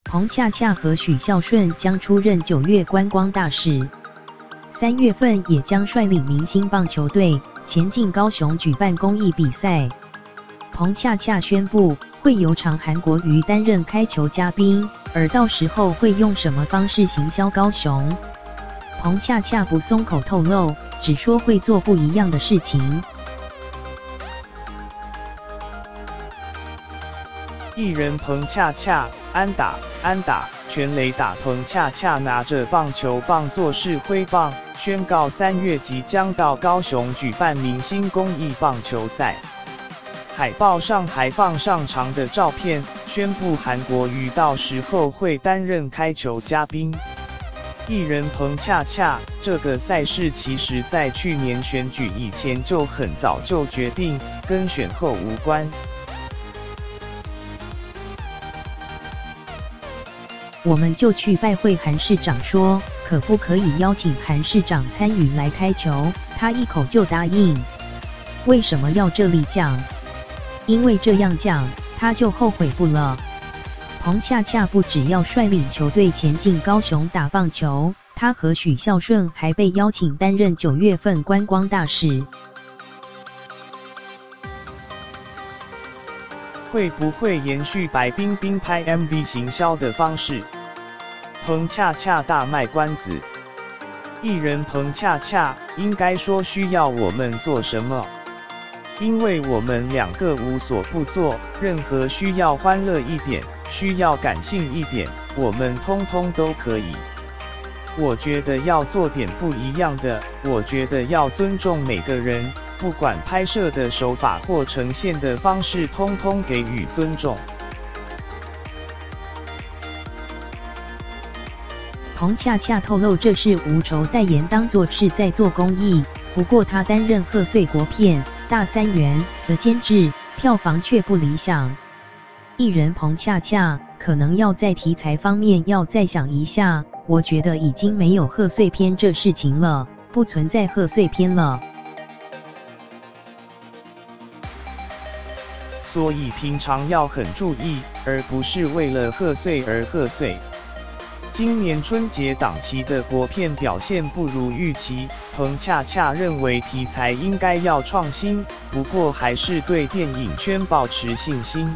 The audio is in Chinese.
彭恰恰和许孝顺将出任9月观光大使，3月份也将率领明星棒球队前进高雄举办公益比赛。彭恰恰宣布会由常韩国瑜担任开球嘉宾，而到时候会用什么方式行销高雄？彭恰恰不松口透露，只说会做不一样的事情。艺人彭恰恰安打，全垒打。彭恰恰拿着棒球棒作势挥棒，宣告3月即将到高雄举办明星公益棒球赛。海报上还放上长的照片，宣布韩国瑜到时候会担任开球嘉宾。艺人彭恰恰这个赛事其实在去年选举以前就很早就决定，跟选后无关。我们就去拜会韩市长说，可不可以邀请韩市长参与来开球，他一口就答应。为什么要这里讲？因为这样讲，他就后悔不了。彭恰恰不只要率领球队前进高雄打棒球，他和许孝顺还被邀请担任9月份观光大使。会不会延续白冰冰拍 MV 行销的方式？彭恰恰大卖关子。艺人彭恰恰应该说需要我们做什么？因为我们2个无所不做，任何需要欢乐一点，需要感性一点，我们通通都可以。我觉得要做点不一样的，我觉得要尊重每个人，不管拍摄的手法或呈现的方式，通通给予尊重。彭恰恰透露，这是无酬代言，当作是在做公益。不过他担任贺岁国片《大3元》的监制，票房却不理想。艺人彭恰恰可能要在题材方面要再想一下，我觉得已经没有贺岁片这事情了，不存在贺岁片了。所以平常要很注意，而不是为了贺岁而贺岁。今年春节档期的国片表现不如预期，彭恰恰认为题材应该要创新，不过还是对电影圈保持信心。